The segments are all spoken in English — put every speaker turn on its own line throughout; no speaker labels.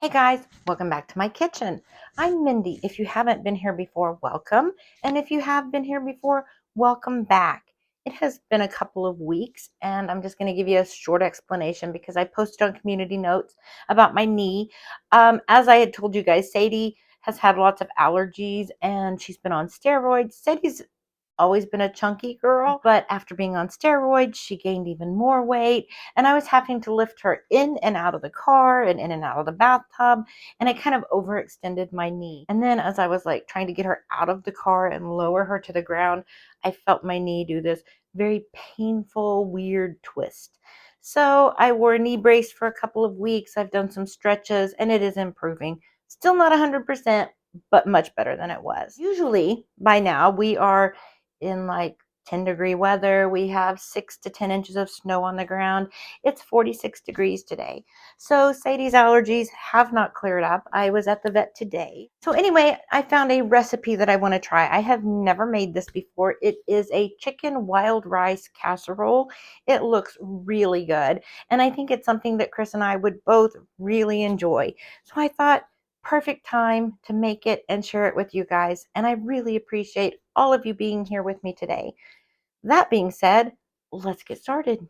Hey guys, welcome back to my kitchen. I'm Mindy. If you haven't been here before, welcome. And if you have been here before, welcome back. It has been a couple of weeks, and I'm just going to give you a short explanation because I posted on community notes about my knee. As I had told you guys, Sadie has had lots of allergies and she's been on steroids. Sadie's always been a chunky girl, but after being on steroids, she gained even more weight. And I was having to lift her in and out of the car and in and out of the bathtub. And I kind of overextended my knee. And then as I was like trying to get her out of the car and lower her to the ground, I felt my knee do this very painful, weird twist. So I wore a knee brace for a couple of weeks. I've done some stretches and it is improving. Still not 100%, but much better than it was. Usually by now we are in like 10-degree weather. We have 6 to 10 inches of snow on the ground. It's 46 degrees today. So Sadie's allergies have not cleared up. I was at the vet today. So anyway, I found a recipe that I want to try. I have never made this before. It is a chicken wild rice casserole. It looks really good. And I think it's something that Chris and I would both really enjoy. So I thought, perfect time to make it and share it with you guys. And I really appreciate all of you being here with me today. That being said, let's get started.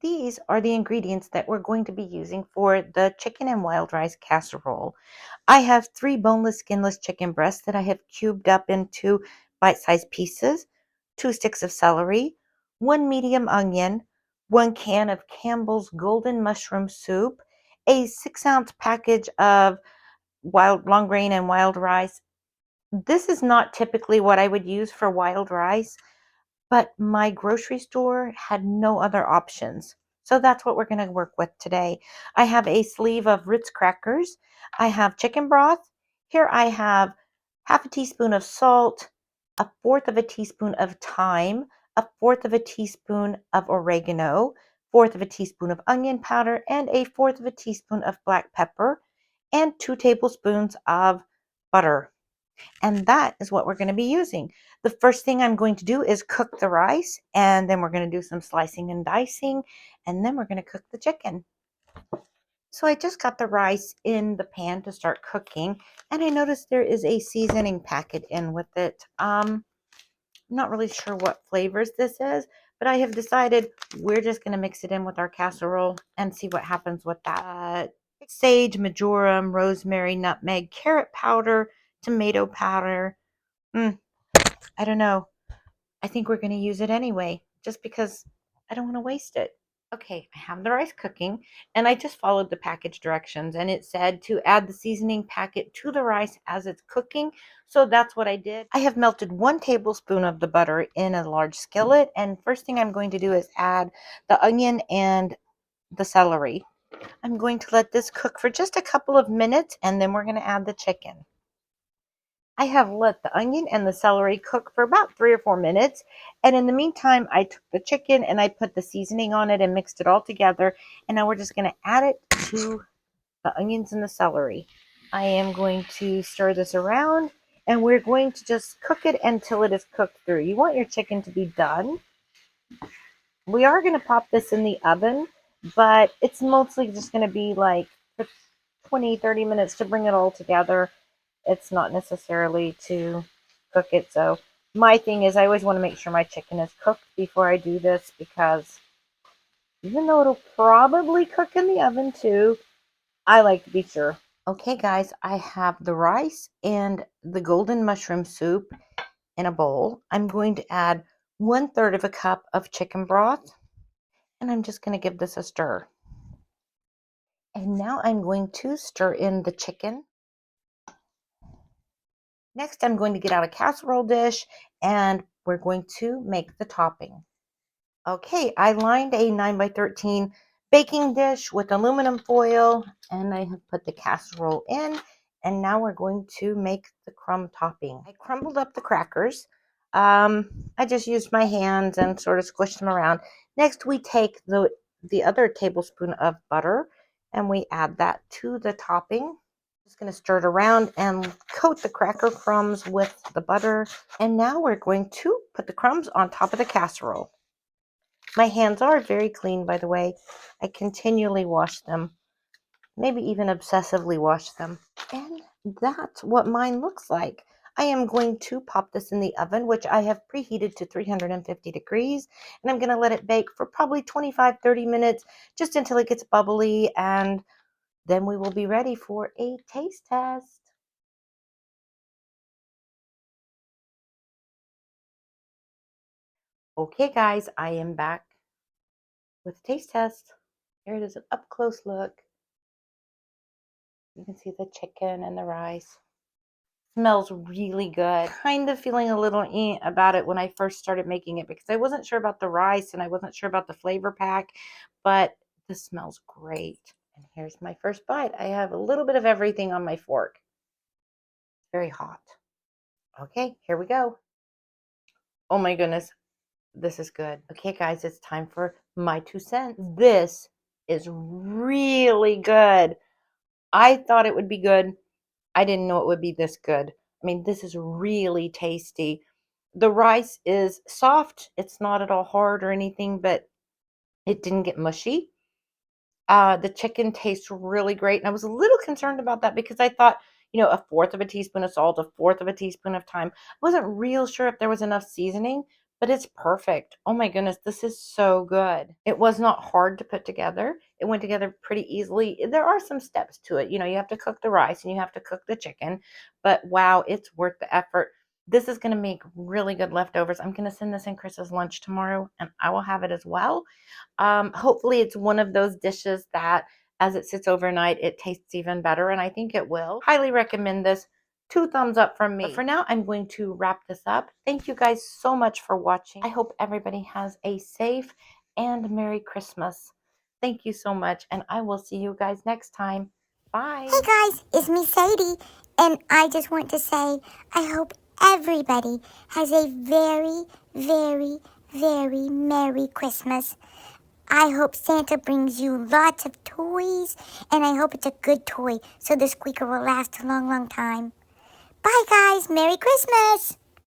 These are the ingredients that we're going to be using for the chicken and wild rice casserole. I have 3 boneless, skinless chicken breasts that I have cubed up into bite-sized pieces, 2 sticks of celery, 1 medium onion, 1 can of Campbell's golden mushroom soup, a 6-ounce package of wild long grain and wild rice. This is not typically what I would use for wild rice, but my grocery store had no other options. So that's what we're going to work with today. I have a sleeve of Ritz crackers. I have chicken broth. Here I have half a teaspoon of salt, a fourth of a teaspoon of thyme, a fourth of a teaspoon of oregano, fourth of a teaspoon of onion powder, and a fourth of a teaspoon of black pepper, and 2 tablespoons of butter. And that is what we're going to be using. The first thing I'm going to do is cook the rice, and then we're going to do some slicing and dicing, and then we're going to cook the chicken. So I just got the rice in the pan to start cooking, and I noticed there is a seasoning packet in with it. I'm not really sure what flavors this is, but I have decided we're just going to mix it in with our casserole and see what happens with that. Sage, marjoram, rosemary, nutmeg, carrot powder, tomato powder. I don't know. I think we're going to use it anyway, just because I don't want to waste it. Okay, I have the rice cooking, and I just followed the package directions, and it said to add the seasoning packet to the rice as it's cooking. So that's what I did. I have melted 1 tablespoon of the butter in a large skillet, and first thing I'm going to do is add the onion and the celery. I'm going to let this cook for just a couple of minutes, and then we're going to add the chicken. I have let the onion and the celery cook for about 3 or 4 minutes. And in the meantime, I took the chicken and I put the seasoning on it and mixed it all together. And now we're just going to add it to the onions and the celery. I am going to stir this around, and we're going to just cook it until it is cooked through. You want your chicken to be done. We are going to pop this in the oven, but it's mostly just going to be like 20-30 minutes to bring it all together. It's not necessarily to cook it. So my thing is I always want to make sure my chicken is cooked before I do this, because even though it'll probably cook in the oven too, I like to be sure. Okay guys, I have the rice and the golden mushroom soup in a bowl. I'm going to add 1/3 of a cup of chicken broth, and I'm just going to give this a stir. And now I'm going to stir in the chicken. Next, I'm going to get out a casserole dish, and we're going to make the topping. Okay, I lined a 9x13 baking dish with aluminum foil, and I have put the casserole in, and now we're going to make the crumb topping. I crumbled up the crackers. I just used my hands and sort of squished them around. Next, we take the other tablespoon of butter, and we add that to the topping. Just going to stir it around and coat the cracker crumbs with the butter. And now we're going to put the crumbs on top of the casserole. My hands are very clean, by the way. I continually wash them. maybe even obsessively wash them. And that's what mine looks like. I am going to pop this in the oven, which I have preheated to 350 degrees, and I'm going to let it bake for probably 25-30 minutes, just until it gets bubbly, and then we will be ready for a taste test. Okay, guys, I am back with a taste test. Here it is, an up close look. You can see the chicken and the rice. Smells really good. Kind of feeling a little about it when I first started making it, because I wasn't sure about the rice and I wasn't sure about the flavor pack, but this smells great. And here's my first bite. I have a little bit of everything on my fork. Very hot. Okay, here we go. Oh my goodness, this is good. Okay, guys, it's time for my 2 cents. This is really good. I thought it would be good. I didn't know it would be this good. I mean, this is really tasty. The rice is soft. It's not at all hard or anything, but it didn't get mushy. The chicken tastes really great. And I was a little concerned about that, because I thought, a fourth of a teaspoon of salt, a fourth of a teaspoon of thyme. I wasn't real sure if there was enough seasoning, but it's perfect. Oh my goodness, this is so good. It was not hard to put together. It went together pretty easily. There are some steps to it. You have to cook the rice and you have to cook the chicken, but wow, it's worth the effort. This is going to make really good leftovers. I'm going to send this in Chris's lunch tomorrow, and I will have it as well. Hopefully it's one of those dishes that as it sits overnight, it tastes even better, and I think it will. Highly recommend this. 2 thumbs up from me. But for now, I'm going to wrap this up. Thank you guys so much for watching. I hope everybody has a safe and Merry Christmas. Thank you so much, and I will see you guys next time. Bye.
Hey guys, it's me Sadie, and I just want to say I hope everybody has a very, very, very Merry Christmas. I hope Santa brings you lots of toys, and I hope it's a good toy so the squeaker will last a long, long time. Bye guys, Merry Christmas!